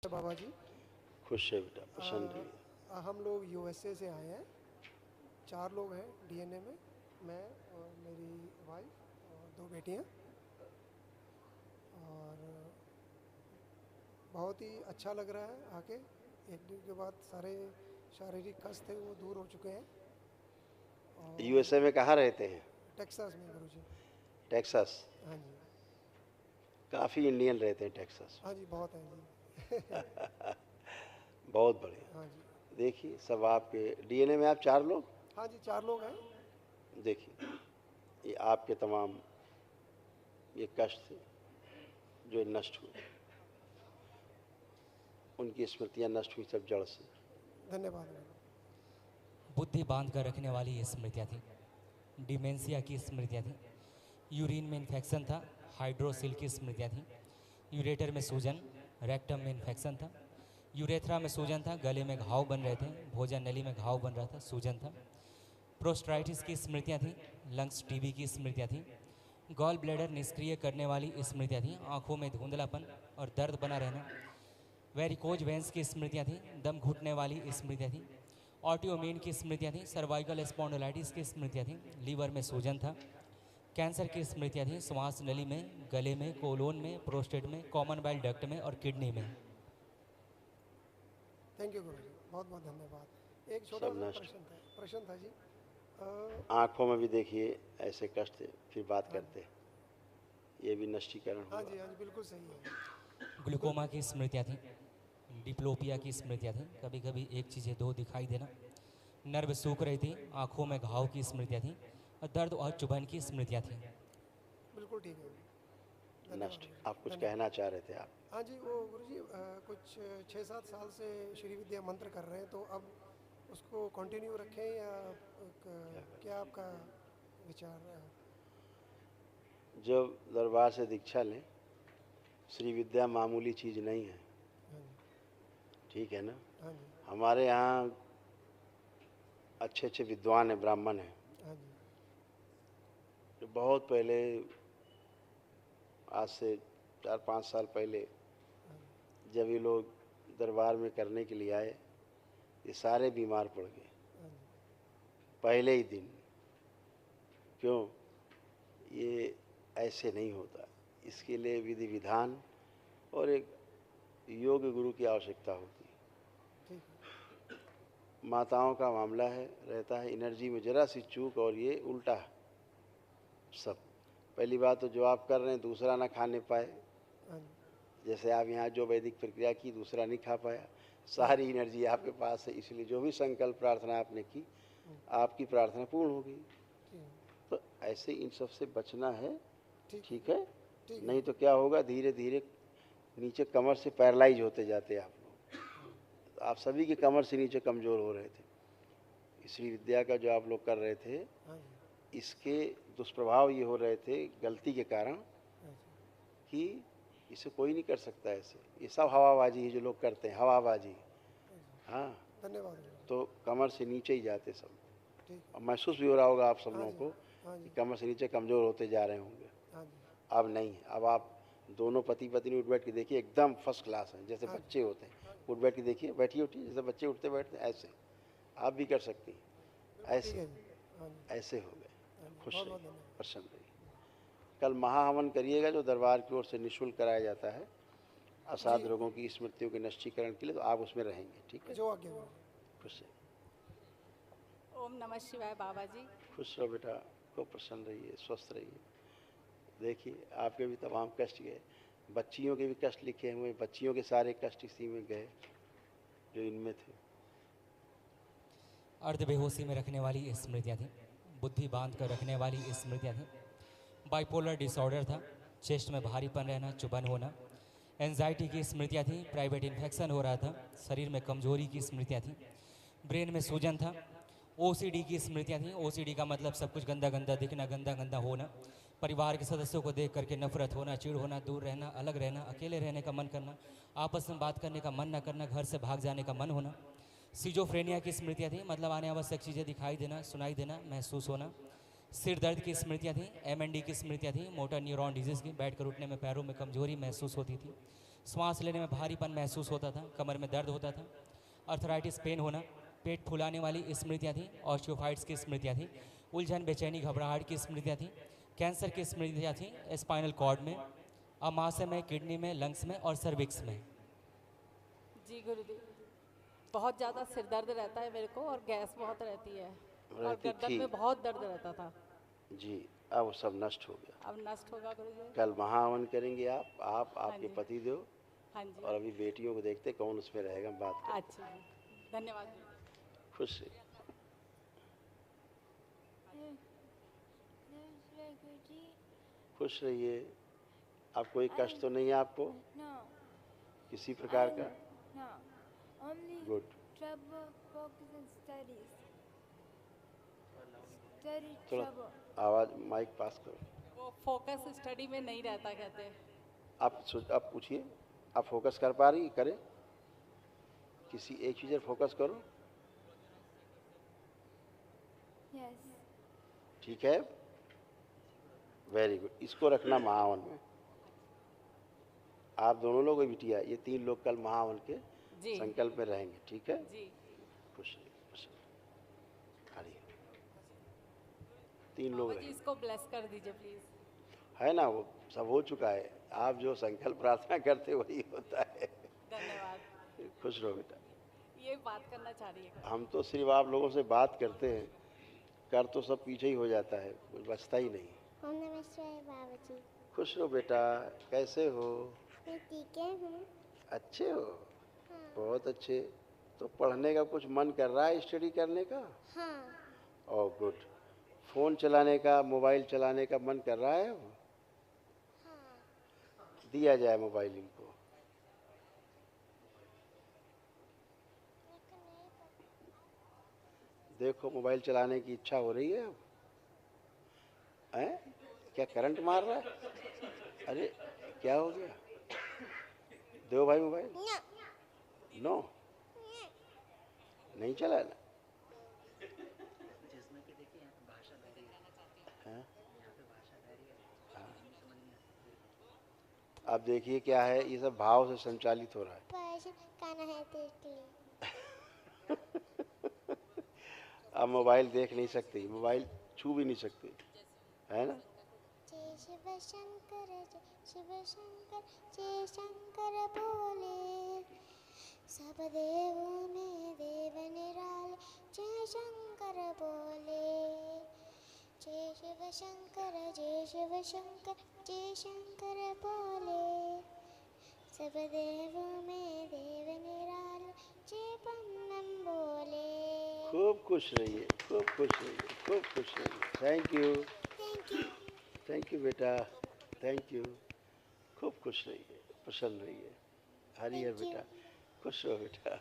बाबा जी। खुश है बेटा, प्रसन्न रहिए। हम लोग यूएसए से आए हैं। 4 लोग हैं डीएनए में। मैं और मेरी वाइफ और 2 बेटियां। और बहुत ही अच्छा लग रहा है आके। एक दिन के बाद सारे शारीरिक कष्ट थे वो दूर हो चुके हैं। और यूएसए में कहाँ रहते हैं? टेक्सास में गुरुजी। टेक्सास। हाँ जी। काफ़ी इंडियन रहते हैं टेक्सास हाँ जी, बहुत हैं जी। में। बहुत बढ़िया। हाँ जी। देखिए सब आपके डीएनए में आप 4 लोग। हाँ जी, 4 लोग हैं। देखिए ये आपके तमाम ये कष्ट थे जो नष्ट हुए, उनकी स्मृतियाँ नष्ट हुई सब जड़ से। धन्यवाद मैडम। बुद्धि बांध कर रखने वाली ये स्मृतियाँ थी। डिमेंशिया की स्मृतियाँ थी। यूरिन में इन्फेक्शन था, हाइड्रोसिल की स्मृतियाँ थी। यूरेटर में सूजन, रेक्टम में इन्फेक्शन था। यूरेथ्रा में सूजन था, गले में घाव बन रहे थे, भोजन नली में घाव बन रहा था, सूजन था। प्रोस्टाइटिस की स्मृतियाँ थी। लंग्स टीबी की स्मृतियाँ थी। गॉल ब्लैडर निष्क्रिय करने वाली स्मृतियाँ थी। आँखों में धुंधलापन और दर्द बना रहना। वेरिकोज वेंस की स्मृतियाँ थी। दम घुटने वाली स्मृतियाँ थी। ऑटोइम्यून की स्मृतियाँ थी। सर्वाइकल स्पॉन्डिलाइटिस की स्मृतियाँ थी। लीवर में सूजन था। कैंसर की स्मृतियाँ थी। श्वास नली में, गले में, कोलोन में, प्रोस्टेट में, कॉमन बाइल डक्ट में और किडनी में। थैंक यू गुरुजी, बहुत बहुत धन्यवाद। एक छोटा सब सा नष्ट। प्रश्न था जी। आँखों में भी देखिए ऐसे कष्ट थे, फिर बात हाँ करते हैं। ये भी नष्टीकरण हाँ हुआ। जी, हाँ जी, बिल्कुल सही है। ग्लूकोमा की स्मृतियाँ थी। डिप्लोपिया की स्मृतियाँ थी। कभी कभी एक चीज़ें दो दिखाई देना। नर्व सूख रही थी। आँखों में घाव की स्मृतियाँ थी और दर्द और चुभन की स्मृतियाँ थी। बिल्कुल ठीक है। धन्यवाद नष्ट। गुरुजी, आप कुछ धन्यवाद। कहना चाह रहे थे आप? हाँ जी, वो गुरुजी कुछ 6-7 साल से श्री विद्या मंत्र कर रहे हैं, तो अब उसको कंटिन्यू रखें या क्या आपका विचार है? जब दरबार से दीक्षा लें, श्री विद्या मामूली चीज़ नहीं है। हाँ जी। ठीक है ना? हाँ जी। हमारे यहाँ अच्छे अच्छे विद्वान हैं, ब्राह्मण हैं, हाँ जी। जो बहुत पहले, आज से 4-5 साल पहले, हाँ जी। जब ये लोग दरबार में करने के लिए आए, ये सारे बीमार पड़ गए हाँ जी। पहले ही दिन। क्यों? ये ऐसे नहीं होता। इसके लिए विधि विधान और एक योग गुरु की आवश्यकता होती है। ठीक है। माताओं का मामला है, रहता है एनर्जी में ज़रा सी चूक और ये उल्टा सब। पहली बात तो जो आप कर रहे हैं दूसरा ना खाने पाए। हाँ जी। जैसे आप यहाँ जो वैदिक प्रक्रिया की दूसरा नहीं खा पाया, सारी एनर्जी आपके पास है, इसलिए जो भी संकल्प प्रार्थना आपने की, आपकी प्रार्थना पूर्ण हो गई। ठीक है। तो ऐसे इन सब से बचना है। ठीक ठीक है? ठीक है। नहीं तो क्या होगा, धीरे धीरे नीचे कमर से पैरालाइज होते जाते आप लोग। आप सभी की कमर से नीचे कमज़ोर हो रहे थे। श्री विद्या का जो आप लोग कर रहे थे, हाँ जी। इसके दुष्प्रभाव ये हो रहे थे गलती के कारण हाँ जी। कि इसे कोई नहीं कर सकता ऐसे। ये सब हवाबाजी है जो लोग करते हैं, हवाबाजी। हाँ जी। हाँ, धन्यवाद गुरुजी। तो कमर से नीचे ही जाते सब। ठीक और है। महसूस भी हो रहा होगा आप सब हाँ लोगों जी। को हाँ कि जी। कमर से नीचे कमज़ोर होते जा रहे होंगे। हाँ जी। अब नहीं है। अब आप दोनों पति पत्नी उठ बैठ के देखिए, एकदम फर्स्ट क्लास हैं, जैसे हाँ जी। बच्चे होते हैं। उठ बैठ के देखिए, बैठिए उठिए, जैसे बच्चे उठते बैठते ऐसे आप भी कर सकती हैं। बिल्कुल ठीक ऐसे है जी। हाँ जी। ऐसे हो गए। हाँ जी, खुश बहुत रहिए, बहुत धन्यवाद। प्रसन्न रहिए। कल महाहवन करिएगा जो दरबार की ओर से निःशुल्क कराया जाता है जी, असाध रोगों की स्मृतियों के नष्टीकरण के लिए, तो आप उसमें रहेंगे। ठीक है? जो आज्ञा गुरुजी। खुश रहिए। ओम नमः शिवाय बाबा जी। खुश रहो बेटा, खूब प्रसन्न रहिए, स्वस्थ रहिए। देखिए आपके भी तमाम कष्ट गए, बच्चियों के भी कष्ट लिखे हुए, बच्चियों के सारे कष्ट इसी में गए जो इनमें थे। अर्ध बेहोशी में रखने वाली स्मृतियाँ थी। बुद्धि बांध कर रखने वाली स्मृतियाँ थी। बाइपोलर डिसऑर्डर था। चेस्ट में भारीपन रहना, चुभन होना। एंजाइटी की स्मृतियाँ थी। प्राइवेट इन्फेक्शन हो रहा था। शरीर में कमजोरी की स्मृतियाँ थी। ब्रेन में सूजन था। ओसीडी की स्मृतियाँ थी। ओसीडी का मतलब सब कुछ गंदा गंदा दिखना, गंदा गंदा होना। परिवार के सदस्यों को देख करके नफरत होना, चिढ़ होना, दूर रहना, अलग रहना, अकेले रहने का मन करना, आपस में बात करने का मन न करना, घर से भाग जाने का मन होना। सिजोफ्रेनिया की स्मृतियाँ थी। मतलब आने आवश्यक चीज़ें दिखाई देना, सुनाई देना, महसूस होना। सिर दर्द की स्मृतियाँ थी। एमएनडी की स्मृतियाँ थी। मोटर न्यूरॉन डिजीज़ की, बैठकर उठने में पैरों में कमजोरी महसूस होती थी। श्वास लेने में भारीपन महसूस होता था, कमर में दर्द होता था, अर्थराइटिस पेन होना, पेट फुलाने वाली स्मृतियाँ थी, ऑस्टियोफाइट्स की स्मृतियाँ थी, उलझन बेचैनी घबराहट की स्मृतियाँ थी, कैंसर की स्मृतियाँ थी स्पाइनल कॉर्ड में, अमाशय में, किडनी में, लंग्स में और सर्विक्स में। जी गुरुदेव, बहुत ज़्यादा सिर दर्द रहता है मेरे को और गैस बहुत रहती है और रहती गर्दन थी। में बहुत दर्द रहता था। जी, अब वो सब नष्ट हो गया। अब नष्ट होगा गुरुदेव। कल महाहवन करेंगे आप हाँ आपके जी। पति देव, हाँ जी। और अभी बेटियों को देखते कौन उसमें रहेगा, बात करते। अच्छा जी, धन्यवाद गुरुदेव। खुश रहिए। खुश रहिए। अब कोई कष्ट तो नहीं है आपको No, किसी प्रकार का? no. Only good. trouble, focus on studies. Study थोड़ा trouble. आवाज़ माइक पास करो। वो फोकस स्टडी में नहीं रहता कहते। आप पूछिए, आप फोकस कर पा रही? करें, किसी एक चीज़ पर फोकस करो। Yes. ठीक है, वेरी गुड। इसको रखना महावन में। आप दोनों लोग बिटिया, ये 3 लोग कल महावन के जी। संकल्प में रहेंगे, ठीक है? जी। खुश रहिए, खुश रहिए। हरिए। 3 लोग बाबा जी रहेंगे, इसको ब्लेस कर दीजिए प्लीज। है ना? वो सब हो चुका है। आप जो संकल्प प्रार्थना करते वही होता है। धन्यवाद। खुश रहो बेटा। ये बात करना चाह रही है। हम तो सिर्फ आप लोगों से बात करते हैं, कर तो सब पीछे ही हो जाता है, कुछ बचता ही नहीं। ओम नमः शिवाय बाबा जी। खुश रहो बेटा। कैसे हो? मैं ठीक हूँ। अच्छे हो? हाँ। बहुत अच्छे। तो पढ़ने का कुछ मन कर रहा है, स्टडी करने का? हाँ। Oh good. फ़ोन चलाने का, मोबाइल चलाने का मन कर रहा है अब? हाँ। दिया जाए मोबाइल इनको। देखो मोबाइल चलाने की इच्छा हो रही है अब? हैं? क्या करंट मार रहा है? अरे क्या हो गया? दो भाई मोबाइल। नो, नहीं चला ना? हाँ? अब देखिए क्या है, ये सब भाव से संचालित हो रहा है। पैसे खाना है तो इसलिए। अब मोबाइल देख नहीं सकती, मोबाइल छू भी नहीं सकती, है ना? जय शिव शंकर, जय शंकर बोले, सब देवों में देव निराले, जय शंकर बोले। जय शिव शंकर, जय शिव शंकर, जय शंकर बोले, सब देवों में देव निराले, जय बम बोले। खूब खुश रहिए, खूब खुश रहिए, खूब खुश रहिए। Thank you, thank you. Thank you बेटा, थैंक यू। खूब खुश रहिए, प्रसन्न रहिए। Harihar Thank you. बेटा, खुश रहो बेटा।